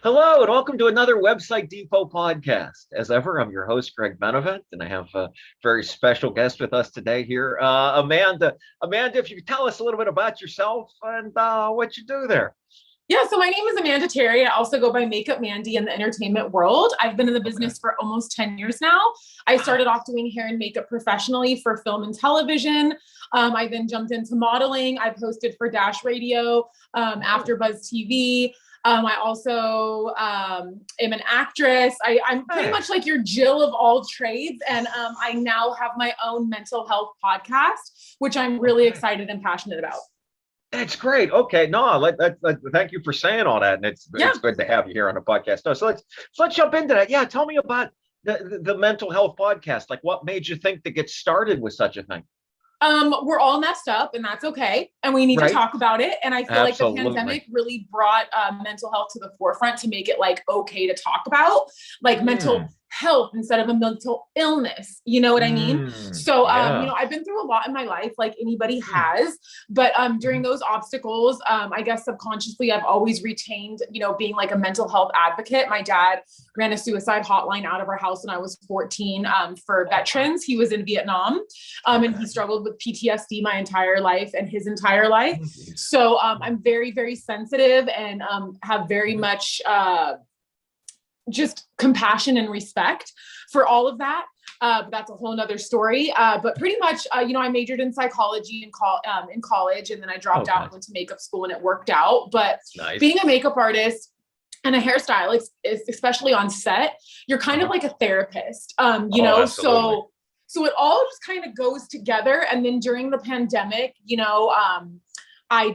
Hello, and welcome to another Website Depot podcast. As ever, I'm your host, Greg Benevent, and I have a very special guest with us today here, Amanda. Amanda, if you could tell us a little bit about yourself and what you do there. Yeah, so my name is Amanda Terry. I also go by Makeup Mandy in the entertainment world. I've been in the business for almost 10 years now. I started off doing hair and makeup professionally for film and television. I then jumped into modeling. I posted for Dash Radio, AfterBuzz TV. I also am an actress. I'm pretty much like your Jill of all trades. And I now have my own mental health podcast, which I'm really excited and passionate about. That's great. Okay, no, thank you for saying all that, and it's good to have you here on the podcast. No, so let's jump into that. Yeah, tell me about the mental health podcast. Like, what made you think to get started with such a thing? We're all messed up, and that's okay. And we need to talk about it. And I feel like the pandemic really brought mental health to the forefront to make it like okay to talk about, like mental health instead of a mental illness. You know what I mean? So, I've been through a lot in my life, like anybody has, but during those obstacles, I guess subconsciously I've always retained, being like a mental health advocate. My dad ran a suicide hotline out of our house when I was 14 for veterans. He was in Vietnam and he struggled with PTSD my entire life and his entire life. So I'm very, very sensitive and have very much just compassion and respect for all of that. But that's a whole nother story. But pretty much, I majored in psychology in college, and then I dropped out and went to makeup school, and it worked out. But being a makeup artist and a hairstylist, especially on set, you're kind of like a therapist, so it all just kind of goes together. And then during the pandemic, I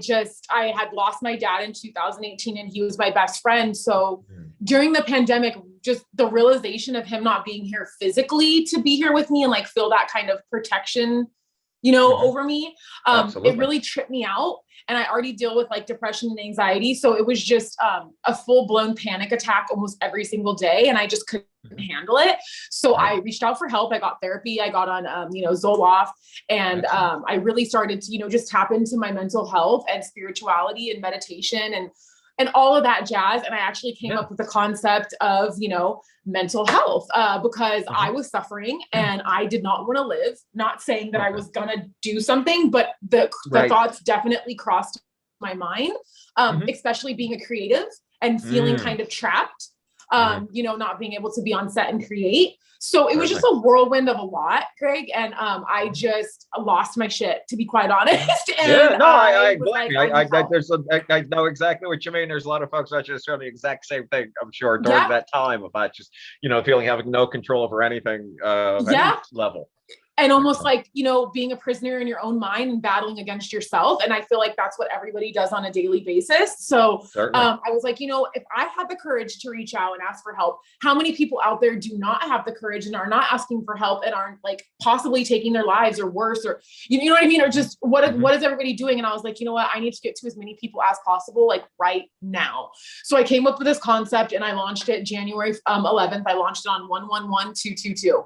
had lost my dad in 2018 and he was my best friend. So during the pandemic, just the realization of him not being here physically to be here with me and like feel that kind of protection, over me, it really tripped me out. And I already deal with like depression and anxiety. So it was just a full blown panic attack almost every single day. And I just couldn't handle it. So I reached out for help. I got therapy. I got on, Zoloft, and I really started to, just tap into my mental health and spirituality and meditation and all of that jazz. And I actually came up with the concept of, mental health because I was suffering and I did not want to live. Not saying that I was going to do something, but the thoughts definitely crossed my mind, especially being a creative and feeling kind of trapped, not being able to be on set and create. So it was just a whirlwind of a lot, Greg. And I just lost my shit, to be quite honest. And I know exactly what you mean. There's a lot of folks that just doing the exact same thing, I'm sure, during that time about just, feeling having no control over anything any level. And almost like, being a prisoner in your own mind and battling against yourself. And I feel like that's what everybody does on a daily basis. So I was like, if I had the courage to reach out and ask for help, how many people out there do not have the courage and are not asking for help and aren't like possibly taking their lives or worse, or, you know what I mean? Or just what is everybody doing? And I was like, you know what? I need to get to as many people as possible, like right now. So I came up with this concept and I launched it January 11th. I launched it on 111-222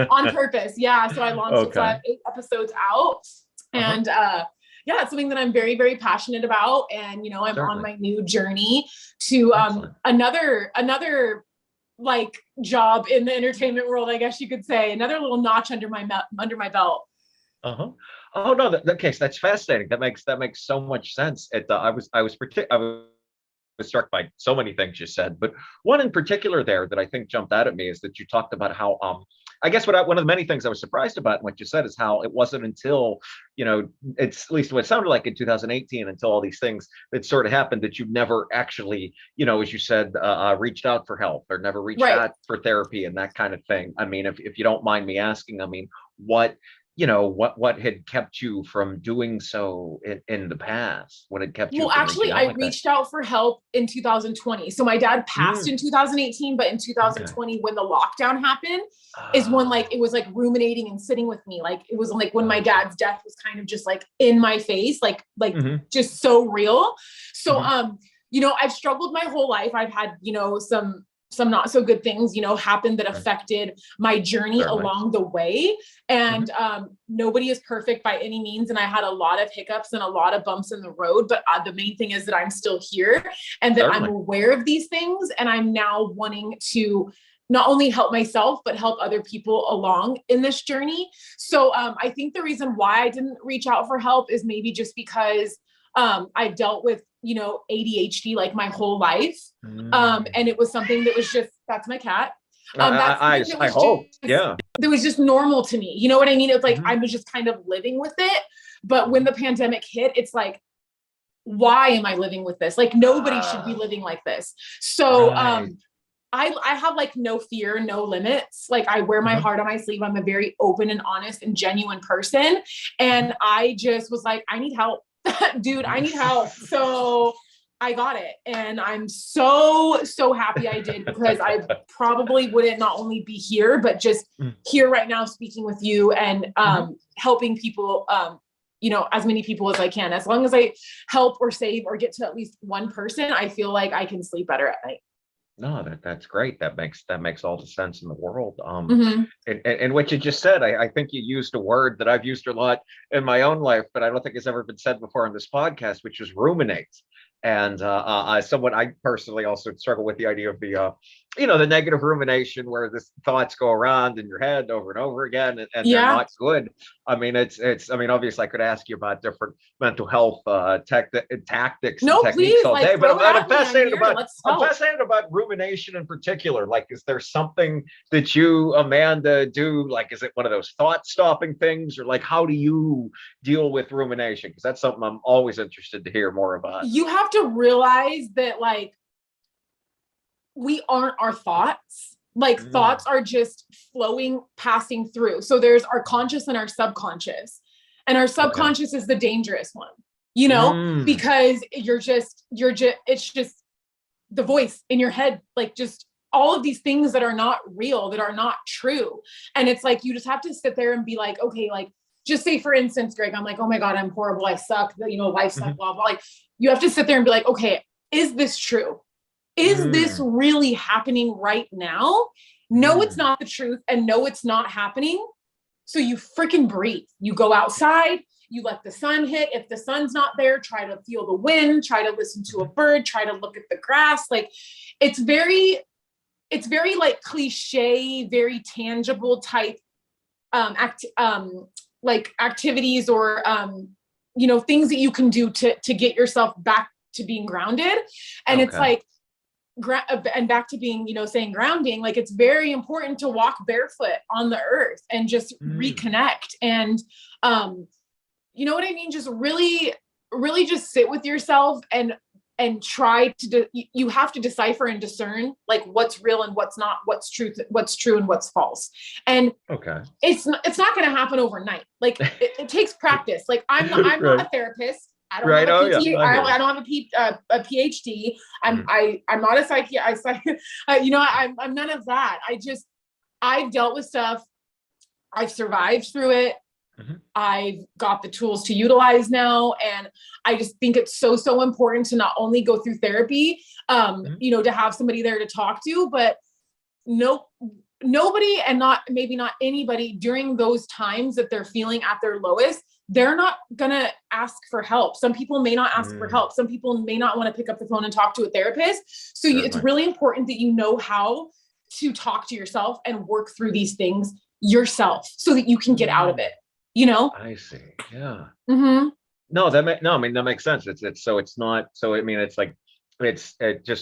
on purpose. Yeah. So I launched it, so I have 8 episodes out, and it's something that I'm very, very passionate about. And, I'm on my new journey to another like job in the entertainment world, I guess you could say, another little notch under my belt. Oh no, that's fascinating. That makes so much sense. I was struck by so many things you said, but one in particular there that I think jumped out at me is that you talked about how I guess one of the many things I was surprised about in what you said is how it wasn't until, it's at least what it sounded like in 2018, until all these things that sort of happened, that you never actually, as you said, reached out for help or never reached out for therapy and that kind of thing. I mean, if you don't mind me asking, I mean, what had kept you from doing so in the past? What had kept you? Well, actually, I reached out for help in 2020. So my dad passed in 2018, but in 2020, when the lockdown happened, is when like it was like ruminating and sitting with me. Like it was like when my dad's death was kind of just like in my face, like just so real. So I've struggled my whole life. I've had some some not so good things, you know, happened that affected my journey along the way. And nobody is perfect by any means. And I had a lot of hiccups and a lot of bumps in the road, but the main thing is that I'm still here and that I'm aware of these things. And I'm now wanting to not only help myself, but help other people along in this journey. So I think the reason why I didn't reach out for help is maybe just because I dealt with, you know, ADHD like my whole life. And it was something that was just, that's my cat. I hope, yeah. It was just normal to me. You know what I mean? It's like, I was just kind of living with it. But when the pandemic hit, it's like, why am I living with this? Like nobody should be living like this. So, I have like no fear, no limits. Like I wear my heart on my sleeve. I'm a very open and honest and genuine person. And I just was like, I need help. Dude, I need help. So I got it. And I'm so happy I did, because I probably wouldn't not only be here, but just here right now speaking with you and helping people, you know, as many people as I can. As long as I help or save or get to at least one person, I feel like I can sleep better at night. No, that's great. That makes all the sense in the world. And what you just said, I think you used a word that I've used a lot in my own life, but I don't think it's ever been said before on this podcast, which is ruminate. And I personally also struggle with the idea of the you know, the negative rumination where the thoughts go around in your head over and over again, and they're not good. I mean, I mean, obviously I could ask you about different mental health tactics and techniques all day, but I'm fascinated about rumination in particular. Like, is there something that you, Amanda, do? Like, is it one of those thought stopping things, or like, how do you deal with rumination? Because that's something I'm always interested to hear more about. You have to realize that, like, we aren't our thoughts. Like thoughts are just flowing, passing through. So there's our conscious and our subconscious, and our subconscious is the dangerous one, you know, because it's just the voice in your head, like just all of these things that are not real, that are not true. And it's like, you just have to sit there and be like, okay, like, just say for instance, Greg, I'm like, oh my God, I'm horrible. I suck. You know, life sucks, blah, blah. Like, you have to sit there and be like, okay, is this true? Is this really happening right now? No, it's not the truth. And no, it's not happening. So you freaking breathe. You go outside, you let the sun hit. If the sun's not there, try to feel the wind, try to listen to a bird, try to look at the grass. Like, it's very like cliche, very tangible type, like activities or, you know, things that you can do to get yourself back to being grounded. And it's like, and back to being, you know, saying grounding, like, it's very important to walk barefoot on the earth and just reconnect. And, you know what I mean? Just really just sit with yourself and try to, you have to decipher and discern like what's real and what's not, what's true and what's false. And it's not going to happen overnight. Like it takes practice. Like I'm not a therapist. I don't have a PT, I don't have a PhD. I'm not a psychiatrist. You know, I'm none of that. I've dealt with stuff. I've survived through it. I've got the tools to utilize now. And I just think it's so important to not only go through therapy, you know, to have somebody there to talk to, but nobody, and maybe not anybody during those times that they're feeling at their lowest, they're not going to ask for help. Some people may not ask for help. Some people may not want to pick up the phone and talk to a therapist. So it's really important that you know how to talk to yourself and work through these things yourself so that you can get out of it, you know? I see. Yeah. No, I mean, that makes sense. It's just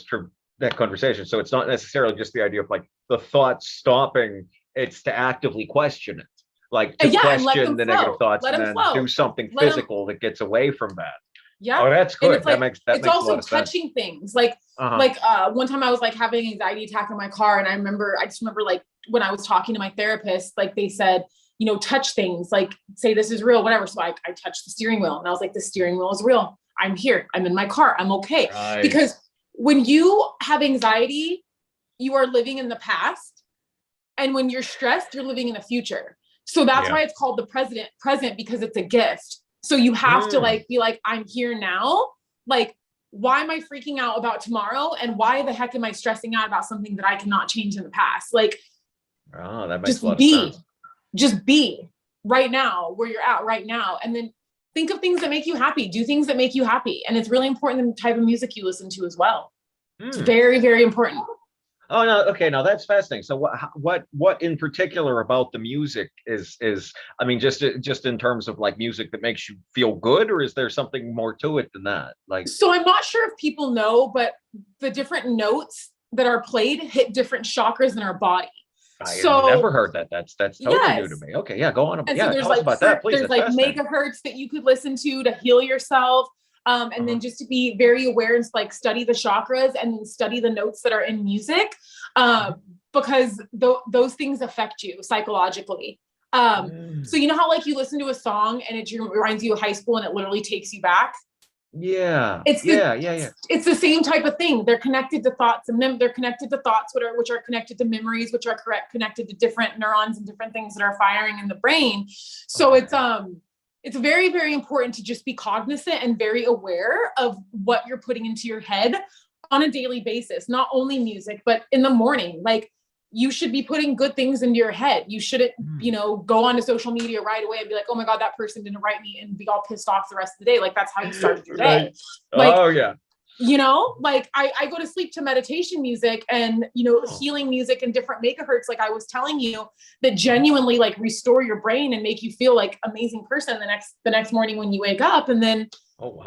for that conversation. So it's not necessarily just the idea of like the thoughts stopping, it's to actively question it. Like to question the negative thoughts and then do something physical that gets away from that. Yeah. Oh, that's good. It's also touching things. Like one time I was like having an anxiety attack in my car. And I just remember like when I was talking to my therapist, like they said, you know, touch things, like say this is real, whatever. So I touched the steering wheel and I was like, the steering wheel is real. I'm here. I'm in my car. I'm okay. Right. Because when you have anxiety, you are living in the past. And when you're stressed, you're living in the future. So that's why it's called the present, because it's a gift. So you have to like be like, I'm here now. Like, why am I freaking out about tomorrow? And why the heck am I stressing out about something that I cannot change in the past? Like, oh, that makes a lot of sense. Just be right now where you're at right now. And then think of things that make you happy. Do things that make you happy. And it's really important the type of music you listen to as well. It's very, very important. Oh no, okay, now that's fascinating. So what in particular about the music is I mean, just in terms of like music that makes you feel good, or is there something more to it than that? Like, so I'm not sure if people know, but the different notes that are played hit different chakras in our body. I never heard that. That's totally new to me. Okay, yeah, go on. And yeah, so there's tell us about that, please. There's like megahertz that you could listen to heal yourself. And then just to be very aware and like study the chakras and then study the notes that are in music, because those things affect you psychologically. So you know how like you listen to a song and it reminds you of high school and it literally takes you back? Yeah. It's the same type of thing. They're connected to thoughts, and they're connected to thoughts which are connected to memories, which are connected to different neurons and different things that are firing in the brain. So it's very, very important to just be cognizant and very aware of what you're putting into your head on a daily basis, not only music, but in the morning. Like, you should be putting good things into your head. You shouldn't, go onto social media right away and be like, oh my God, that person didn't write me, and be all pissed off the rest of the day. Like, that's how you start your day. Like, oh yeah. Like I go to sleep to meditation music and, healing music and different megahertz, like I was telling you, that genuinely like restore your brain and make you feel like amazing person the next morning when you wake up. And then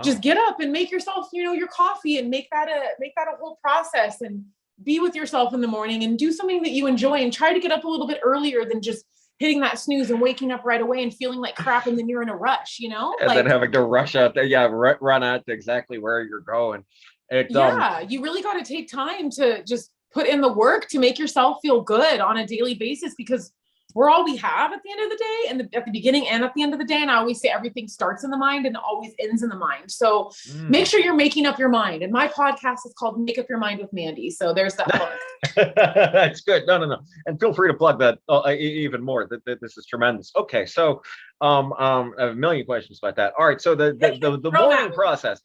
just get up and make yourself, your coffee, and make that a whole process, and be with yourself in the morning and do something that you enjoy, and try to get up a little bit earlier than just hitting that snooze and waking up right away and feeling like crap. And then you're in a rush, And then having to rush out there. Yeah. Run out to exactly where you're going. You really got to take time to just put in the work to make yourself feel good on a daily basis, because we're all we have at the end of the day, and at the beginning and at the end of the day. And I always say everything starts in the mind and always ends in the mind. So make sure you're making up your mind. And my podcast is called Make Up Your Mind with Mandy. So there's that plug. That's good. No. And feel free to plug that even more. This is tremendous. Okay. So I have a million questions about that. All right. So the morning process.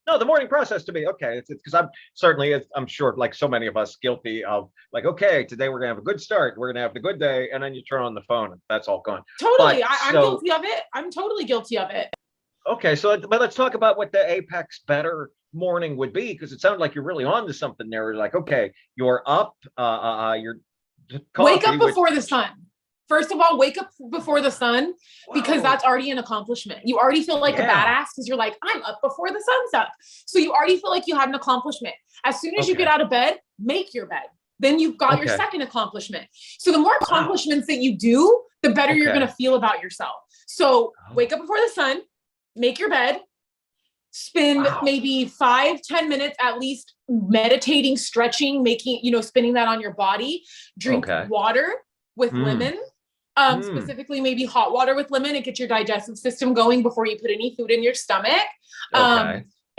No, the morning process to me, okay, it's because I'm sure, like so many of us, guilty of like, okay, today we're gonna have a good start, we're gonna have the good day, and then you turn on the phone and that's all gone. Totally, I'm guilty of it. I'm totally guilty of it. Okay, so but let's talk about what the apex better morning would be, because it sounded like you're really on to something there. Like, okay, you're up, you're wake up before the sun. First of all, wake up before the sun, because that's already an accomplishment. You already feel like a badass because you're like, I'm up before the sun's up. So you already feel like you had an accomplishment. As soon as you get out of bed, make your bed. Then you've got your second accomplishment. So the more accomplishments that you do, the better you're going to feel about yourself. So wake up before the sun, make your bed, spend maybe 5-10 minutes at least meditating, stretching, making, spinning that on your body. Drink water with lemon. Specifically maybe hot water with lemon, and get your digestive system going before you put any food in your stomach.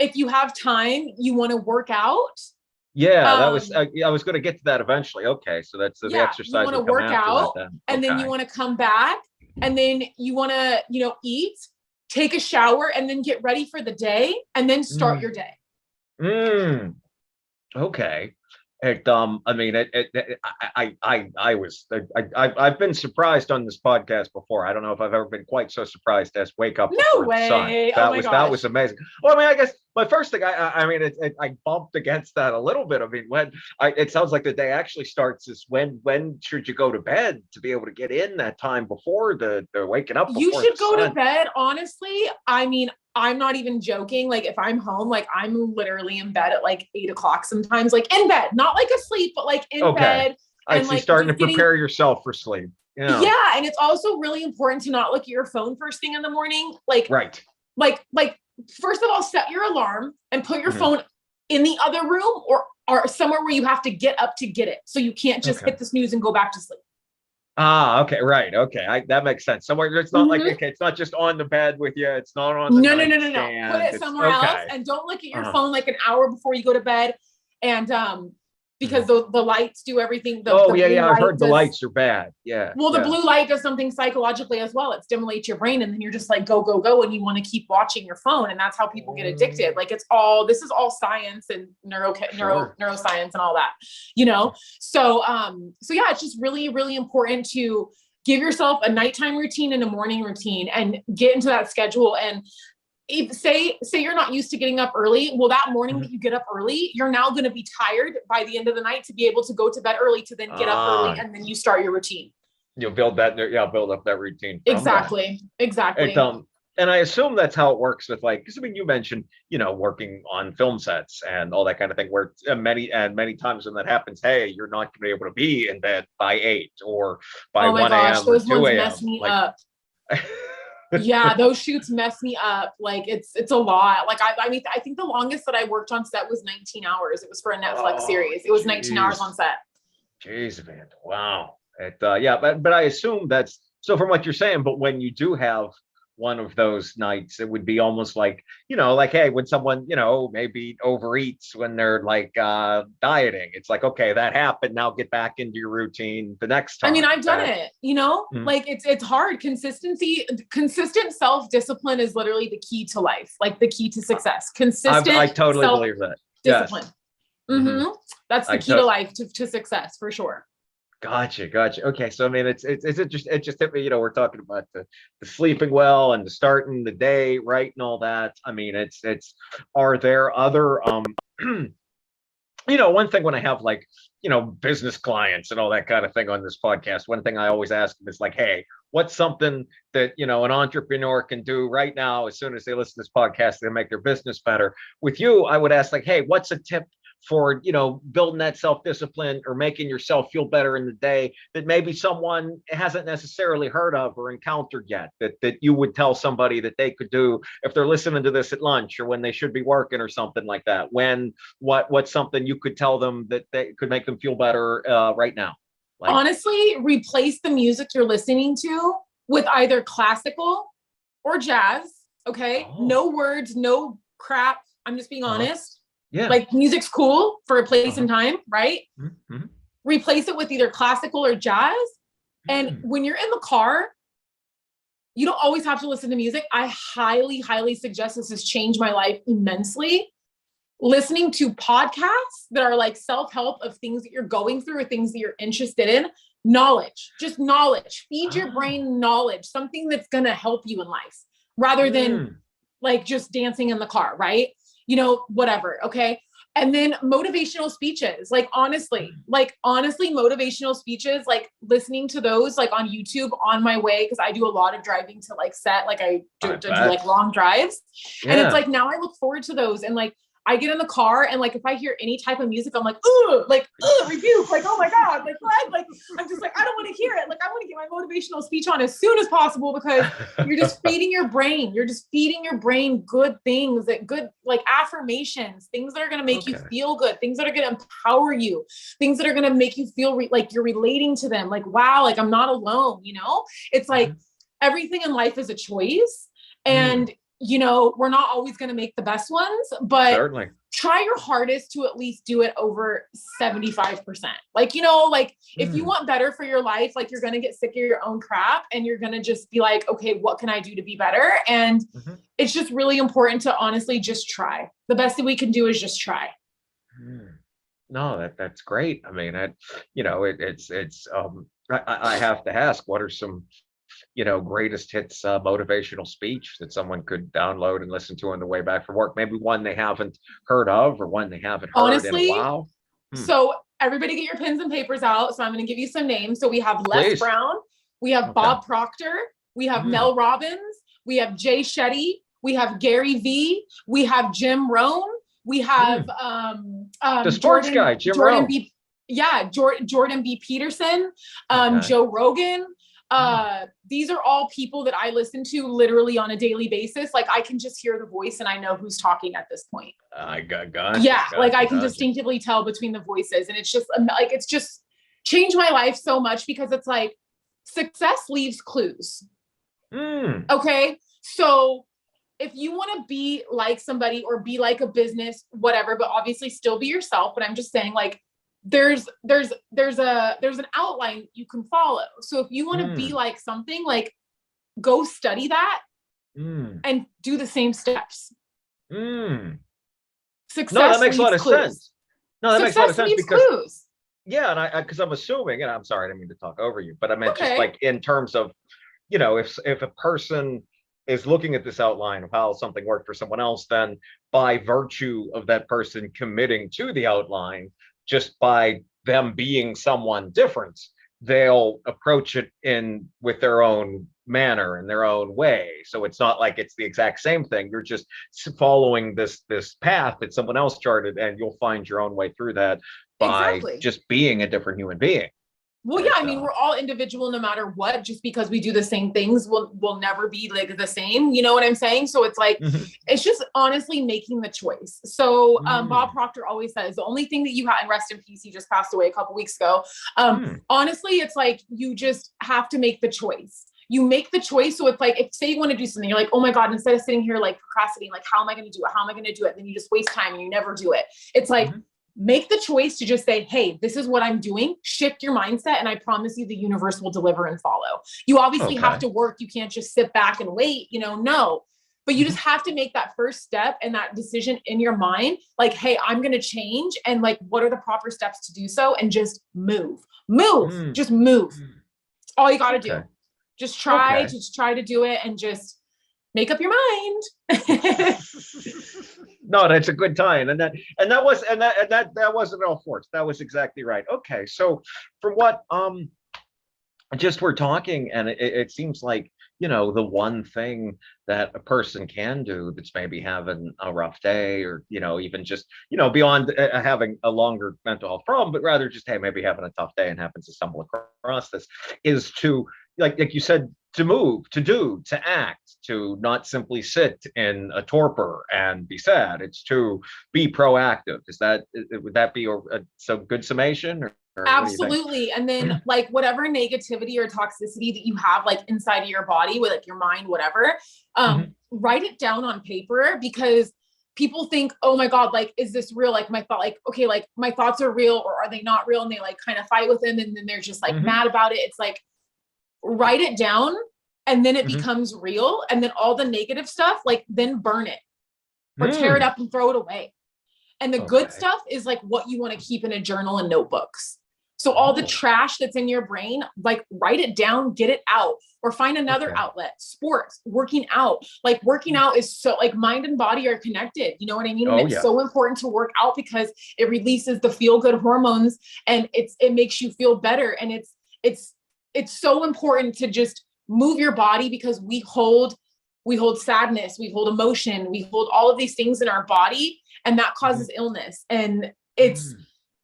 If you have time, you want to work out. I was going to get to that eventually. Okay, so that's the exercise. You want to work out, and then you want to come back, and then you want to eat, take a shower, and then get ready for the day, and then start your day. Okay. I've been surprised on this podcast before. I don't know if I've ever been quite so surprised as wake up before the sun. That was amazing. Well, I mean, I guess my first thing, I bumped against that a little bit. I mean, it sounds like the day actually starts is when should you go to bed to be able to get in that time before the waking up? You should go to bed, honestly. I mean, I'm not even joking. Like, if I'm home, like I'm literally in bed at like 8 o'clock sometimes, like in bed, not like asleep, but like in bed. I see, starting to prepare yourself for sleep. Yeah. And it's also really important to not look at your phone first thing in the morning. Like, first of all, set your alarm and put your phone in the other room or somewhere where you have to get up to get it. So you can't just hit the snooze and go back to sleep. Okay, right. Okay, that makes sense. Somewhere it's not like, okay, it's not just on the bed with you. It's not on the no. Put it somewhere else, and don't look at your phone like an hour before you go to bed. And because the lights do everything. I've heard the lights are bad. Well, the blue light does something psychologically as well. It stimulates your brain, and then you're just like, go, go, go. And you want to keep watching your phone. And that's how people get addicted. Like this is all science and neuroscience and all that, So yeah, it's just really, really important to give yourself a nighttime routine and a morning routine and get into that schedule. And if say you're not used to getting up early, well, that morning that you get up early, you're now going to be tired by the end of the night to be able to go to bed early, to then get up early, and then you start your routine. You'll build up that routine. Exactly. And I assume that's how it works with because you mentioned, working on film sets and all that kind of thing, where many times when that happens, hey, you're not going to be able to be in bed by 8 or by 1 a.m. or 2 a.m. Mess me up. Yeah, those shoots mess me up. Like it's a lot. Like I think the longest that I worked on set was 19 hours. It was for a Netflix series. It was 19 hours on set. Jeez, man. Wow. But I assume that's so from what you're saying, but when you do have one of those nights, it would be almost like, hey, when someone, maybe overeats when they're dieting, it's like, okay, that happened. Now get back into your routine the next time. I mean, I've done it, like it's hard. Consistent self-discipline is literally the key to life, like the key to success. I totally believe that. Discipline. Yes. That's the key to life, to success, for sure. Gotcha. Okay, so I mean, it just hit me. We're talking about the sleeping well and the starting the day right and all that. I mean, are there other one thing when I have business clients and all that kind of thing on this podcast, one thing I always ask them is hey, what's something that an entrepreneur can do right now as soon as they listen to this podcast to make their business better? With you, I would ask hey, what's a tip for building that self-discipline or making yourself feel better in the day that maybe someone hasn't necessarily heard of or encountered yet, that you would tell somebody that they could do if they're listening to this at lunch or when they should be working or something like that? What's something you could tell them that they could make them feel better right now? Honestly, replace the music you're listening to with either classical or jazz. Okay. No words, no crap. I'm just being honest. Yeah. Music's cool for a place and time, right? Mm-hmm. Replace it with either classical or jazz. And when you're in the car, you don't always have to listen to music. I highly, highly suggest, this has changed my life immensely, listening to podcasts that are self-help of things that you're going through or things that you're interested in. Just knowledge. Feed your brain knowledge, something that's going to help you in life rather than just dancing in the car, right? Whatever. Okay. And then motivational speeches, honestly, motivational speeches, listening to those, on YouTube on my way. Cause I do a lot of driving to set, I do long drives. Yeah. And it's now I look forward to those. And I get in the car and if I hear any type of music, I'm rebuke, oh my God, what? I'm just I don't want to hear it. I want to get my motivational speech on as soon as possible because you're just feeding your brain. You're just feeding your brain good things, good affirmations, things that are going to make you feel good, things that are going to empower you, things that are going to make you feel you're relating to them. Wow, I'm not alone. It's everything in life is a choice. And we're not always going to make the best ones, but certainly try your hardest to at least do it over 75%. If you want better for your life, you're going to get sick of your own crap and you're going to just be okay, what can I do to be better? And it's just really important to honestly just try. The best that we can do is just try. No, that's great. I mean, I have to ask, what are some greatest hits motivational speech that someone could download and listen to on the way back from work? Maybe one they haven't heard of or one they haven't heard in a while. So everybody get your pens and papers out. So I'm going to give you some names. So we have Les Brown, we have Bob Proctor, we have Mel Robbins, we have Jay Shetty, we have Gary V, we have Jim Rohn, we have the sports guy, Jordan B. Peterson, Joe Rogan. These are all people that I listen to literally on a daily basis. I can just hear the voice and I know who's talking at this point. I can distinctively tell between the voices, and it's just changed my life so much because it's success leaves clues. Okay. So if you want to be like somebody or be like a business, whatever, but obviously still be yourself. But I'm just saying there's an outline you can follow. So if you want to be like something, like go study that and do the same steps. Success no, that makes a lot of clues. sense. No, that makes a lot of sense because clues. Yeah, and because I'm assuming, and I'm sorry, I didn't mean to talk over you, but I meant Okay. just like in terms of, you know, if a person is looking at this outline of how something worked for someone else, then by virtue of that person committing to the outline, just by them being someone different, they'll approach it in with their own manner and their own way. So it's not like it's the exact same thing. You're just following this path that someone else charted, and you'll find your own way through that by just being a different human being. Well, yeah, I mean, we're all individual no matter what. Just because we do the same things, we'll never be like the same. You know what I'm saying? So it's like, it's just honestly making the choice. So Bob Proctor always says the only thing that you have, and rest in peace, he just passed away a couple weeks ago. Honestly, it's like you just have to make the choice. You make the choice. So it's like, if say you want to do something, you're like, oh my God, instead of sitting here like procrastinating, like, how am I going to do it? How am I going to do it? Then you just waste time and you never do it. It's like, make the choice to just say, hey, this is what I'm doing. Shift your mindset. And I promise you the universe will deliver and follow. You obviously have to work. You can't just sit back and wait, no, but you just have to make that first step and that decision in your mind. Like, hey, I'm going to change. And like, what are the proper steps to do so? And just move, just move. It's all you got to do. Just try to do it and just make up your mind. No, that's a good time. And that wasn't all forced. That was exactly right. Okay. So from what just we're talking, and it seems like, the one thing that a person can do that's maybe having a rough day, or, even just, beyond having a longer mental health problem, but rather just, hey, maybe having a tough day and happens to stumble across this, is to, like you said, to move, to do, to act, to not simply sit in a torpor and be sad. It's to be proactive. Would that be a good summation? Or absolutely. And then like whatever negativity or toxicity that you have like inside of your body, with like your mind, whatever, write it down on paper, because people think, oh my God, like, is this real? Like my thought, like, okay, like my thoughts are real, or are they not real? And they like kind of fight with them. And then they're just like mad about it. It's like, write it down, and then it becomes real. And then all the negative stuff, like then burn it or tear it up and throw it away. And the good stuff is like what you want to keep in a journal and notebooks. So all the trash that's in your brain, like write it down, get it out, or find another outlet. Sports, working out. Like working out is so, like, mind and body are connected. You know what I mean? And it's so important to work out because it releases the feel good hormones, and it makes you feel better. And it's so important to just move your body, because we hold sadness, we hold emotion, we hold all of these things in our body, and that causes illness. And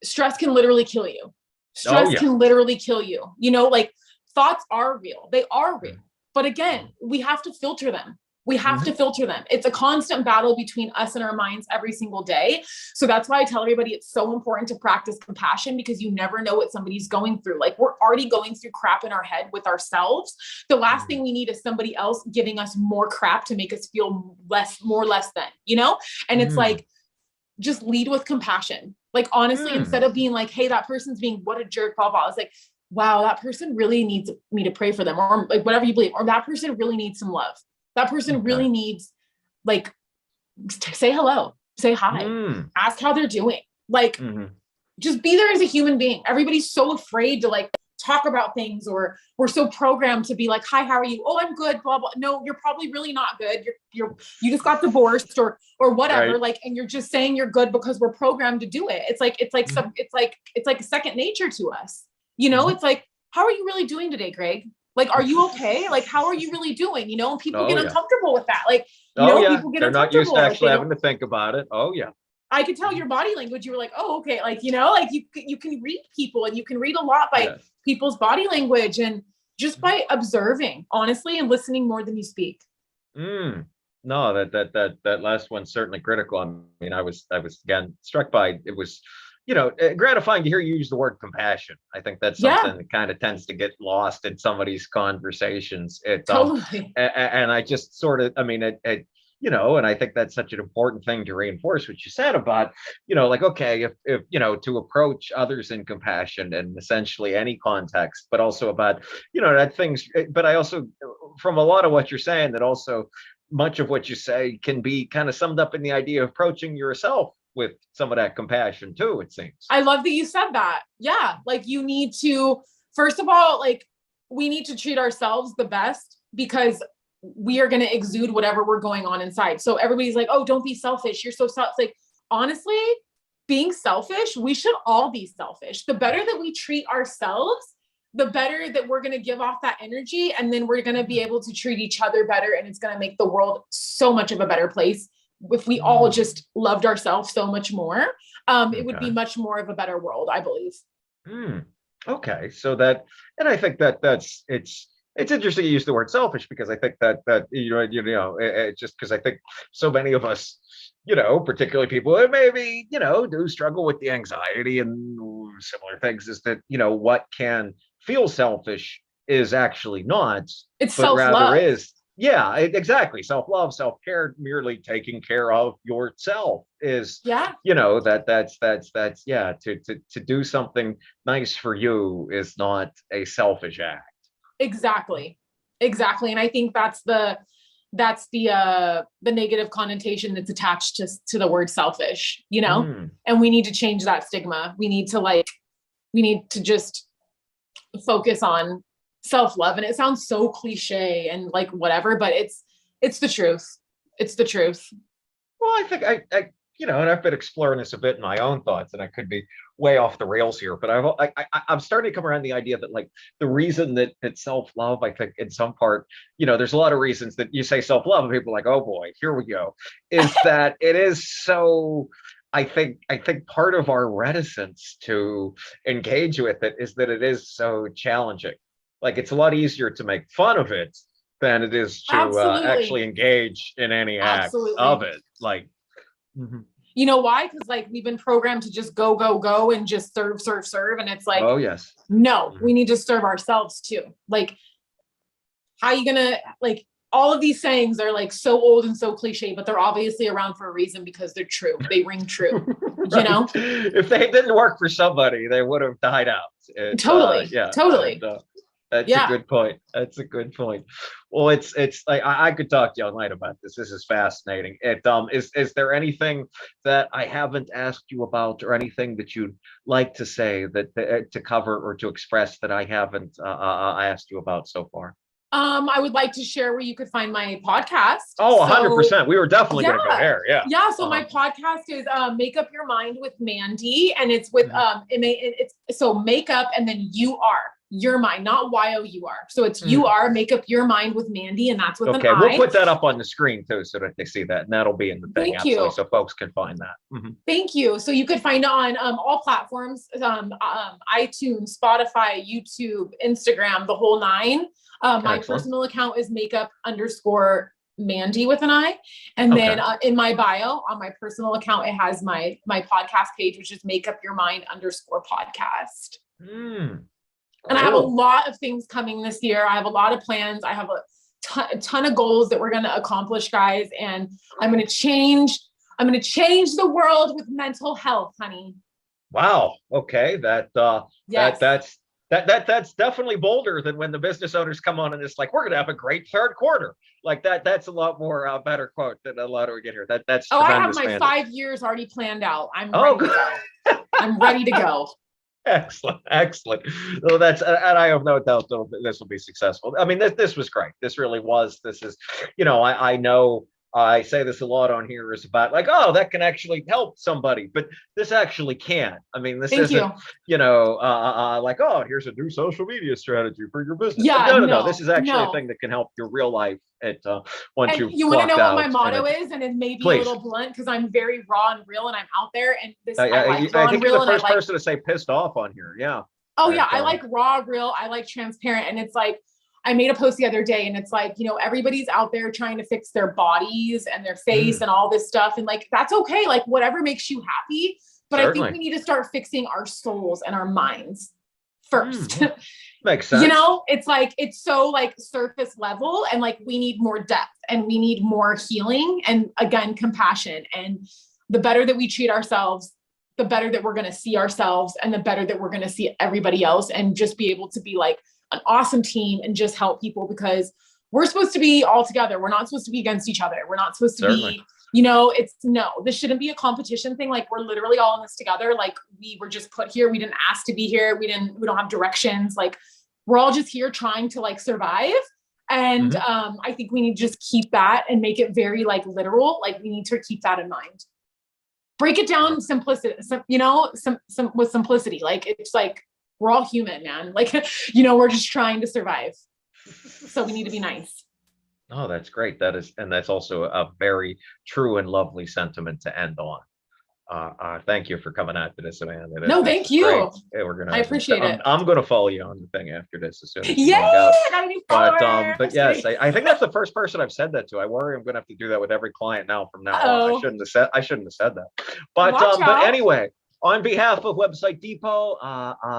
stress can literally kill you. Stress can literally kill you. Like thoughts are real. They are real. But again, we have to filter them. We have to filter them. It's a constant battle between us and our minds every single day. So that's why I tell everybody it's so important to practice compassion, because you never know what somebody's going through. Like we're already going through crap in our head with ourselves. The last thing we need is somebody else giving us more crap to make us feel less than, and it's like, just lead with compassion. Like, honestly, instead of being like, hey, that person's being what a jerk, blah, blah. It's like, wow, that person really needs me to pray for them, or like whatever you believe, or that person really needs some love. That person really needs, like, say hello, say hi, ask how they're doing. Like, just be there as a human being. Everybody's so afraid to like talk about things, or we're so programmed to be like, hi, how are you? Oh, I'm good, blah, blah. No, you're probably really not good. You just got divorced or whatever. Right. Like, and you're just saying you're good because we're programmed to do it. It's like it's like second nature to us. It's like, how are you really doing today, Greg? Like, are you okay? Like, how are you really doing? And people get uncomfortable with that. Like, people get They're not used to actually having to think about it. Oh yeah. I could tell your body language. You were like, oh, okay. Like, like you can read people, and you can read a lot by people's body language, and just by observing, honestly, and listening more than you speak. No, that last one's certainly critical. I mean, I was again struck by, it was, gratifying to hear you use the word compassion. I think that's something that kind of tends to get lost in somebody's conversations. Totally. And I just sort of, I mean, and I think that's such an important thing to reinforce what you said about, like, okay, if, to approach others in compassion and essentially any context, but also about, that things, but I also, from a lot of what you're saying, that also much of what you say can be kind of summed up in the idea of approaching yourself with some of that compassion too, it seems. I love that you said that. Yeah. Like you need to, first of all, like we need to treat ourselves the best because we are going to exude whatever we're going on inside. So everybody's like, oh, don't be selfish. You're so selfish. Like, honestly, being selfish, we should all be selfish. The better that we treat ourselves, the better that we're going to give off that energy. And then we're going to be able to treat each other better. And it's going to make the world so much of a better place. If we all just loved ourselves so much more, it would be much more of a better world, I believe. Okay. So that, and I think it's interesting you use the word selfish because I think that just because I think so many of us, particularly people who maybe, do struggle with the anxiety and similar things, is that, what can feel selfish is actually not. It's but self-love. Rather is, exactly. Self-love, self-care, merely taking care of yourself is, that's to do something nice for you is not a selfish act. Exactly. And I think that's the negative connotation that's attached to the word selfish, and we need to change that stigma. We need to just focus on self-love. And it sounds so cliche and like whatever, but it's the truth. It's the truth. Well, I think and I've been exploring this a bit in my own thoughts, and I could be way off the rails here, but I'm starting to come around the idea that like the reason that self-love, I think in some part, there's a lot of reasons that you say self-love and people are like, oh boy, here we go, is that it is so, I think part of our reticence to engage with it is that it is so challenging. Like it's a lot easier to make fun of it than it is to actually engage in any act of it. Like, you know why? Because like we've been programmed to just go and just serve. And it's like, oh yes, no, we need to serve ourselves too. Like, how are you gonna, like, all of these sayings are like so old and so cliche, but they're obviously around for a reason because they're true. They ring true. Right. If they didn't work for somebody, they would have died out. Totally. And, that's a good point. That's a good point. Well, it's like I could talk to you all night about this. This is fascinating. Is there anything that I haven't asked you about, or anything that you'd like to say that to cover or to express that I haven't asked you about so far? I would like to share where you could find my podcast. Oh, 100%. We were definitely going to go there. Yeah. Yeah. So my podcast is Make Up Your Mind with Mandy, and it's with it's so make up and then you are. Your mind, not Y-O-U-R. So it's you are, Make Up Your Mind with Mandy, and that's with an I. Okay, we'll put that up on the screen too so that they see that, and that'll be in the thing. Thank you. So folks can find that. Thank you. So you could find it on all platforms, iTunes, Spotify, YouTube, Instagram, the whole nine. My personal account is makeup_Mandy with an I. And then in my bio on my personal account, it has my podcast page, which is Make Up Your Mind _podcast. And I have a lot of things coming this year. I have a lot of plans. I have a ton of goals that we're going to accomplish, guys. And I'm going to change the world with mental health, honey. Wow. Okay. That's definitely bolder than when the business owners come on and it's like, we're going to have a great third quarter. Like that's a lot more better quote than a lot of we get here. That's I have my 5 years already planned out. I'm ready to go. I'm ready to go. Excellent. Well, and I have no doubt that this will be successful. I mean, this was great. This really was. This is, I know I say this a lot on here is about like, oh, that can actually help somebody, but this actually can. I mean, this isn't, like, oh, here's a new social media strategy for your business. Yeah, no. This is actually a thing that can help your real life once you want to know what my motto is, and it may be a little blunt because I'm very raw and real, and I'm out there. And this I think you're the first person to say pissed off on here. Yeah. Oh yeah, I like raw, real. I like transparent, and it's like. I made a post the other day and it's like, everybody's out there trying to fix their bodies and their face and all this stuff. And like, that's okay. Like whatever makes you happy. But certainly. I think we need to start fixing our souls and our minds first. Makes sense. You know, it's like, it's so like surface level, and like, we need more depth, and we need more healing, and again, compassion. And the better that we treat ourselves, the better that we're going to see ourselves, and the better that we're going to see everybody else, and just be able to be like an awesome team and just help people, because we're supposed to be all together. We're not supposed to be against each other. We're not supposed to be, you know, this shouldn't be a competition thing. Like, we're literally all in this together. Like, we were just put here. We didn't ask to be here. We don't have directions. Like, we're all just here trying to like survive. And I think we need to just keep that and make it very like literal. Like, we need to keep that in mind. Break it down simplicity, you know, with simplicity. Like, it's like, we're all human, man. Like, you know, we're just trying to survive. So we need to be nice. Oh, that's great. That's also a very true and lovely sentiment to end on. Thank you for coming out to this, Amanda. No, thank you. Yeah, I appreciate it. I'm going to follow you on the thing after this as soon as you got a new follower. But yes, I think that's the first person I've said that to. I worry I'm going to have to do that with every client now from now on. I shouldn't have said that. But anyway, on behalf of Website Depot,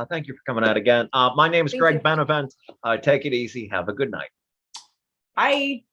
thank you for coming out again. My name is Greg Benevent. Take it easy. Have a good night. Bye.